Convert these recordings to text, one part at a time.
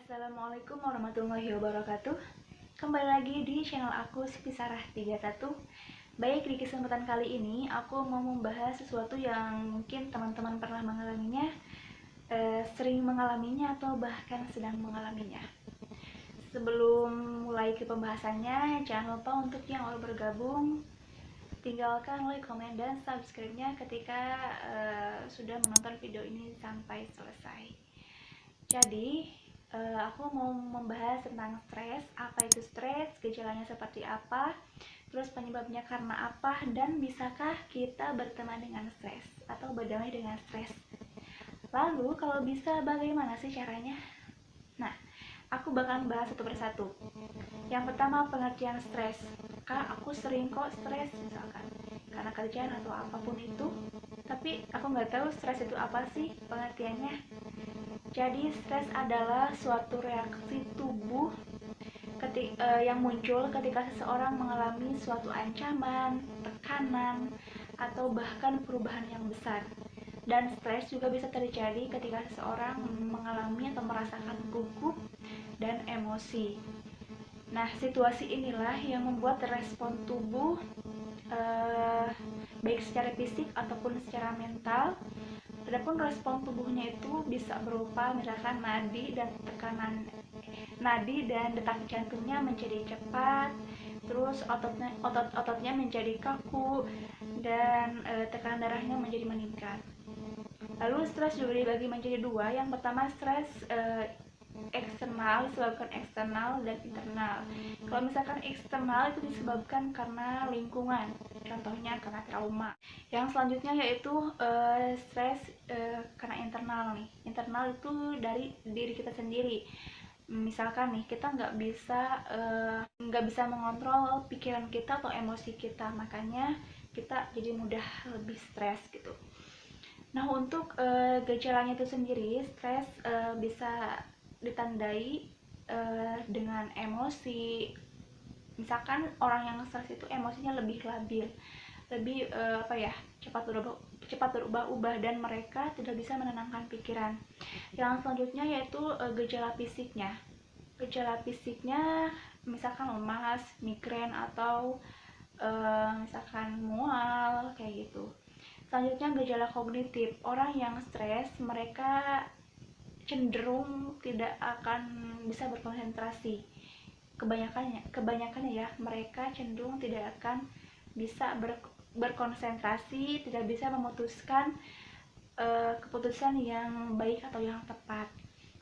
Assalamualaikum warahmatullahi wabarakatuh. Kembali lagi di channel aku Siti Sarah 31. Baik, di kesempatan kali ini aku mau membahas sesuatu yang mungkin teman-teman pernah mengalaminya, sering mengalaminya atau bahkan sedang mengalaminya. Sebelum mulai ke pembahasannya, jangan lupa untuk yang baru bergabung, tinggalkan like, komen, dan subscribe-nya ketika sudah menonton video ini sampai selesai. Jadi, aku mau membahas tentang stres, apa itu stres, gejalanya seperti apa, terus penyebabnya karena apa, dan bisakah kita berteman dengan stres atau berdamai dengan stres. Lalu, kalau bisa bagaimana sih caranya? Nah, aku bakal bahas satu persatu. Yang pertama, pengertian stres. Kak, aku sering kok stres misalkan karena kerjaan atau apapun itu, tapi aku nggak tahu stres itu apa sih pengertiannya. Jadi stres adalah suatu reaksi tubuh yang muncul ketika seseorang mengalami suatu ancaman, tekanan, atau bahkan perubahan yang besar. Dan stres juga bisa terjadi ketika seseorang mengalami atau merasakan gugup dan emosi. Nah, situasi inilah yang membuat respon tubuh baik secara fisik ataupun secara mental. Adapun respon tubuhnya itu bisa berupa misalkan nadi dan detak jantungnya menjadi cepat, terus otot-ototnya menjadi kaku, dan tekanan darahnya menjadi meningkat. Lalu stres juga dibagi menjadi dua. Yang pertama stres eksternal, disebabkan eksternal dan internal. Kalau misalkan eksternal itu disebabkan karena lingkungan, contohnya karena trauma. Yang selanjutnya yaitu stres karena internal nih. Internal itu dari diri kita sendiri. Misalkan nih kita nggak bisa mengontrol pikiran kita atau emosi kita, makanya kita jadi mudah lebih stres gitu. Nah, untuk gejalanya itu sendiri, stres bisa ditandai dengan emosi. Misalkan orang yang stres itu emosinya lebih labil, lebih cepat berubah-ubah, dan mereka tidak bisa menenangkan pikiran. Yang selanjutnya yaitu gejala fisiknya. Gejala fisiknya misalkan lemas, migrain, atau misalkan mual kayak gitu. Selanjutnya gejala kognitif. Orang yang stres, mereka cenderung tidak akan bisa berkonsentrasi. Kebanyakannya ya, mereka cenderung tidak akan bisa berkonsentrasi, tidak bisa memutuskan keputusan yang baik atau yang tepat.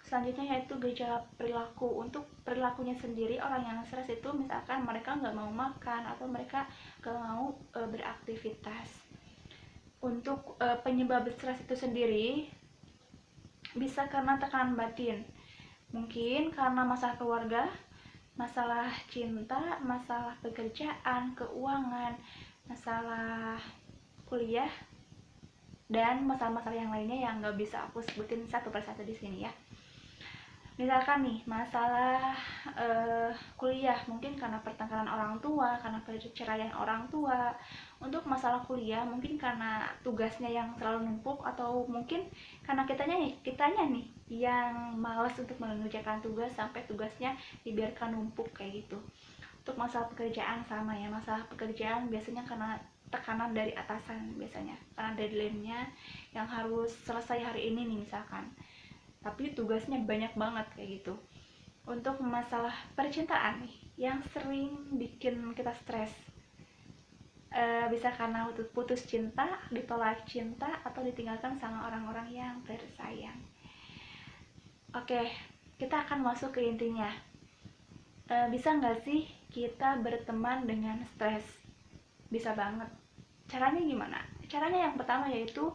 Selanjutnya yaitu gejala perilaku. Untuk perilakunya sendiri, orang yang stres itu misalkan mereka nggak mau makan atau mereka nggak mau beraktivitas. Untuk penyebab stres itu sendiri bisa karena tekanan batin, mungkin karena masalah keluarga, masalah cinta, masalah pekerjaan, keuangan, masalah kuliah, dan masalah-masalah yang lainnya yang nggak bisa aku sebutin satu persatu di sini ya. Misalkan nih masalah kuliah, mungkin karena pertengkaran orang tua, karena perceraian orang tua. Untuk masalah kuliah mungkin karena tugasnya yang terlalu numpuk, atau mungkin karena kitanya nih yang malas untuk mengerjakan tugas sampai tugasnya dibiarkan numpuk kayak gitu. Untuk masalah pekerjaan sama ya, masalah pekerjaan biasanya karena tekanan dari atasan, biasanya karena deadline-nya yang harus selesai hari ini nih misalkan, tapi tugasnya banyak banget kayak gitu. Untuk masalah percintaan nih yang sering bikin kita stres, bisa karena putus cinta, ditolak cinta, atau ditinggalkan sama orang-orang yang tersayang. Oke, kita akan masuk ke intinya. Bisa nggak sih kita berteman dengan stres? Bisa banget. Caranya gimana? Caranya yang pertama yaitu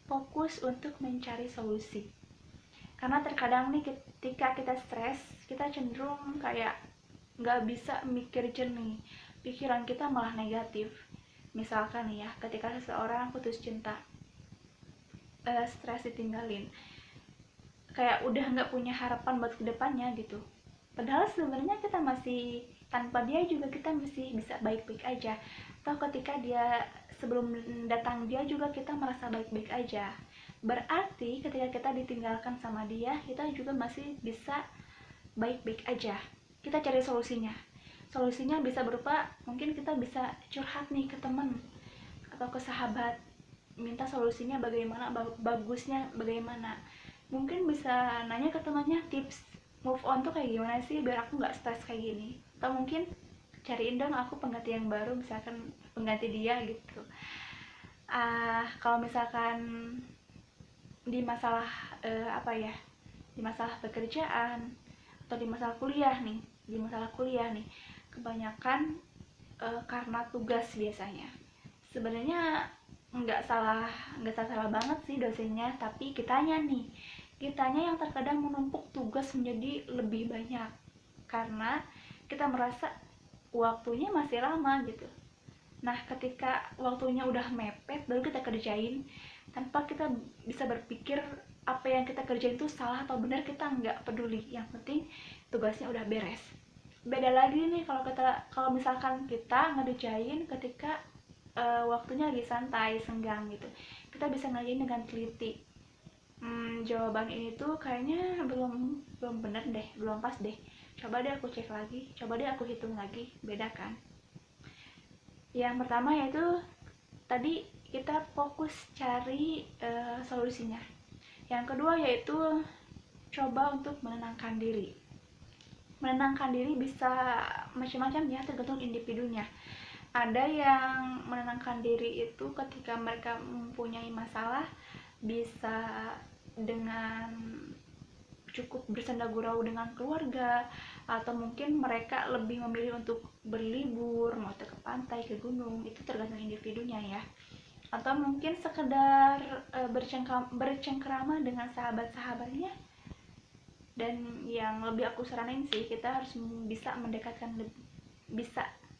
fokus untuk mencari solusi. Karena terkadang nih ketika kita stres, kita cenderung kayak nggak bisa mikir jernih, pikiran kita malah negatif. Misalkan nih ya, ketika seseorang putus cinta, stres ditinggalin, kayak udah nggak punya harapan buat kedepannya gitu. Padahal sebenarnya kita masih, tanpa dia juga kita masih bisa baik-baik aja. Atau ketika dia sebelum datang dia juga kita merasa baik-baik aja. Berarti ketika kita ditinggalkan sama dia, kita juga masih bisa baik-baik aja. Kita cari solusinya. Solusinya bisa berupa, mungkin kita bisa curhat nih ke teman atau ke sahabat, minta solusinya bagaimana, bagusnya bagaimana. Mungkin bisa nanya ke temannya tips move on tuh kayak gimana sih biar aku nggak stres kayak gini. Atau mungkin cariin dong aku pengganti yang baru, misalkan pengganti dia gitu. Kalau misalkan di masalah di masalah pekerjaan atau di masalah kuliah nih, kebanyakan karena tugas biasanya. Sebenarnya nggak salah banget sih dosennya, tapi kitanya yang terkadang menumpuk tugas menjadi lebih banyak karena kita merasa waktunya masih lama gitu. Nah, ketika waktunya udah mepet baru kita kerjain tanpa kita bisa berpikir apa yang kita kerjain itu salah atau benar, kita nggak peduli, yang penting tugasnya udah beres. Beda lagi nih kalau misalkan kita ngerjain ketika waktunya lagi santai, senggang gitu. Kita bisa ngerjain dengan teliti. Jawaban ini tuh kayaknya belum bener deh, belum pas deh. Coba deh aku cek lagi, coba deh aku hitung lagi, beda kan? Yang pertama yaitu tadi kita fokus cari solusinya. Yang kedua yaitu coba untuk menenangkan diri. Menenangkan diri bisa macam-macam ya, tergantung individunya. Ada yang menenangkan diri itu ketika mereka mempunyai masalah, bisa dengan cukup bersenda gurau dengan keluarga, atau mungkin mereka lebih memilih untuk berlibur, mau ke pantai, ke gunung, itu tergantung individunya ya. Atau mungkin sekedar bercengkrama dengan sahabat-sahabatnya. Dan yang lebih aku saranin sih, kita harus bisa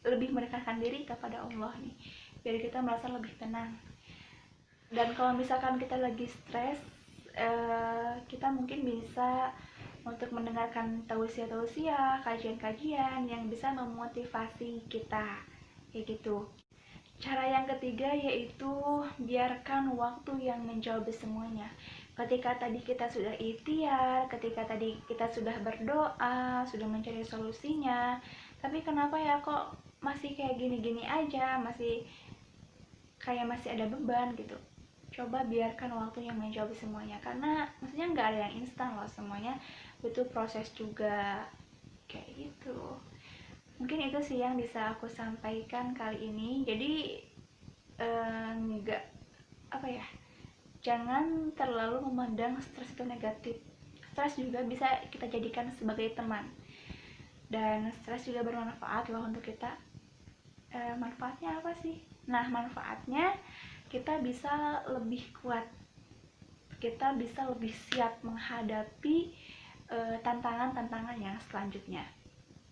lebih mendekatkan diri kepada Allah nih, biar kita merasa lebih tenang. Dan kalau misalkan kita lagi stres, kita mungkin bisa untuk mendengarkan tausiah-tausiah, kajian-kajian yang bisa memotivasi kita kayak gitu. Cara yang ketiga yaitu biarkan waktu yang menjawab semuanya. Ketika tadi kita sudah ikhtiar, ketika tadi kita sudah berdoa, sudah mencari solusinya, tapi kenapa ya kok masih kayak gini-gini aja, masih ada beban gitu. Coba biarkan waktu yang menjawab semuanya, karena maksudnya nggak ada yang instan loh, semuanya butuh proses juga kayak gitu. Mungkin itu sih yang bisa aku sampaikan kali ini. Jadi jangan terlalu memandang stres itu negatif. Stres juga bisa kita jadikan sebagai teman, dan stres juga bermanfaat loh untuk kita. Manfaatnya apa sih? Nah, manfaatnya kita bisa lebih kuat, kita bisa lebih siap menghadapi tantangan-tantangan yang selanjutnya.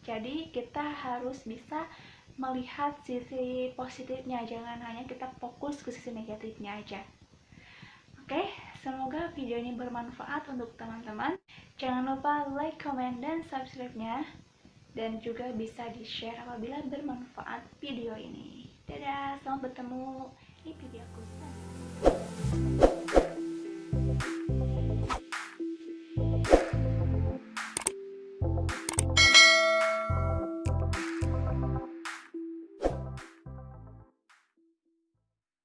Jadi kita harus bisa melihat sisi positifnya, jangan hanya kita fokus ke sisi negatifnya aja. Oke, semoga video ini bermanfaat untuk teman-teman. Jangan lupa like, comment, dan subscribe-nya, dan juga bisa di-share apabila bermanfaat video ini. Dadah, selamat bertemu di videoku selanjutnya.